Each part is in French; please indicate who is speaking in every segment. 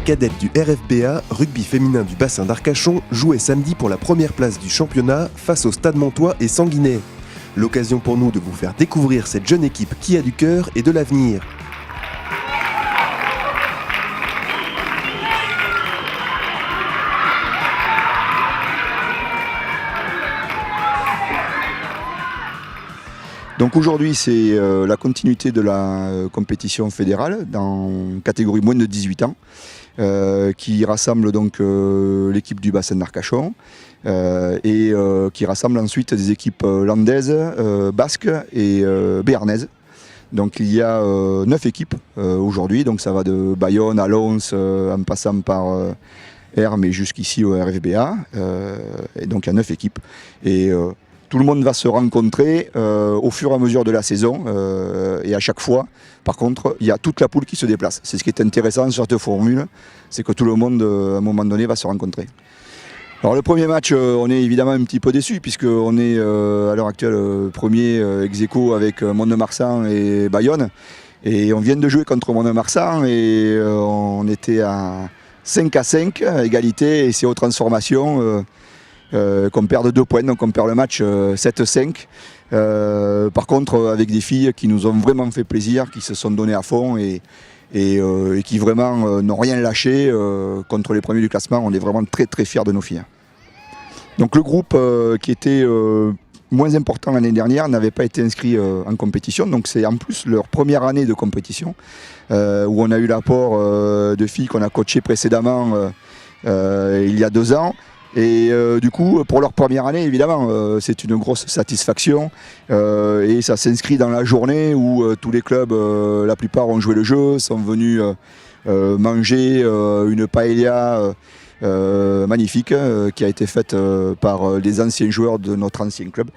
Speaker 1: cadettes du RFBA, rugby féminin du bassin d'Arcachon, jouaient samedi pour la première place du championnat face au Stade Montois et Sanguinet. L'occasion pour nous de vous faire découvrir cette jeune équipe qui a du cœur et de l'avenir.
Speaker 2: Donc aujourd'hui, c'est la continuité de la compétition fédérale dans catégorie moins de 18 ans qui rassemble donc l'équipe du bassin d'Arcachon et qui rassemble ensuite des équipes landaises, basques et béarnaises. Donc il y a 9 équipes aujourd'hui, donc ça va de Bayonne à Lons en passant par Hermes et jusqu'ici au RFBA. Et donc il y a 9 équipes. Et tout le monde va se rencontrer au fur et à mesure de la saison et à chaque fois, par contre, il y a toute la poule qui se déplace. C'est ce qui est intéressant sur cette formule, c'est que tout le monde, à un moment donné, va se rencontrer. Alors le premier match, on est évidemment un petit peu déçu puisqu'on est à l'heure actuelle premier ex-aequo avec Mont-de-Marsan et Bayonne. Et on vient de jouer contre Mont-de-Marsan et on était à 5-5, égalité, et c'est aux transformations qu'on perd de 2 points, donc on perd le match 7-5. Par contre, avec des filles qui nous ont vraiment fait plaisir, qui se sont données à fond et qui vraiment n'ont rien lâché contre les premiers du classement. On est vraiment très très fiers de nos filles. Donc le groupe qui était moins important l'année dernière n'avait pas été inscrit en compétition, donc c'est en plus leur première année de compétition où on a eu l'apport de filles qu'on a coachées précédemment il y a 2 ans. Et du coup, pour leur première année, évidemment, c'est une grosse satisfaction et ça s'inscrit dans la journée où tous les clubs, la plupart ont joué le jeu, sont venus manger une paella magnifique qui a été faite par les anciens joueurs de notre ancien club,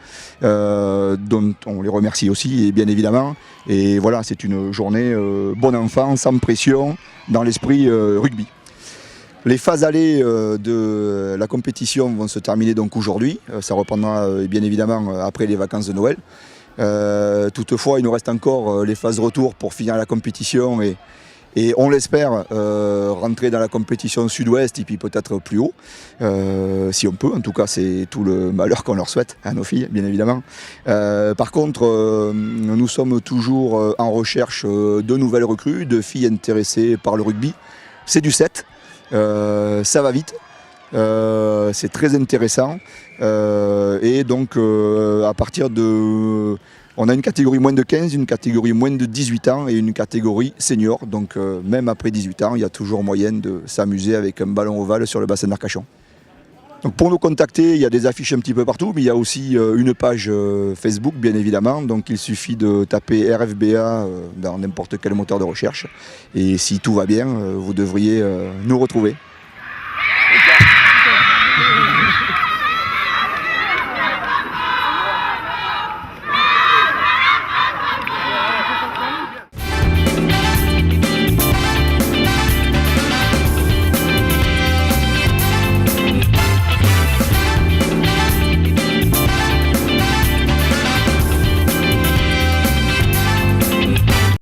Speaker 2: dont on les remercie aussi, et bien évidemment. Et voilà, c'est une journée bon enfant, sans pression, dans l'esprit rugby. Les phases allées de la compétition vont se terminer donc aujourd'hui. Ça reprendra bien évidemment après les vacances de Noël. Toutefois, il nous reste encore les phases retour pour finir la compétition et on l'espère rentrer dans la compétition sud-ouest et puis peut-être plus haut, si on peut. En tout cas, c'est tout le malheur qu'on leur souhaite à nos filles, bien évidemment. Par contre, nous sommes toujours en recherche de nouvelles recrues, de filles intéressées par le rugby. C'est du 7. Ça va vite, c'est très intéressant et donc à partir de... On a une catégorie moins de 15, une catégorie moins de 18 ans et une catégorie senior, donc même après 18 ans, il y a toujours moyen de s'amuser avec un ballon ovale sur le bassin d'Arcachon. Donc pour nous contacter, il y a des affiches un petit peu partout, mais il y a aussi une page Facebook bien évidemment, donc il suffit de taper RFBA dans n'importe quel moteur de recherche et si tout va bien, vous devriez nous retrouver.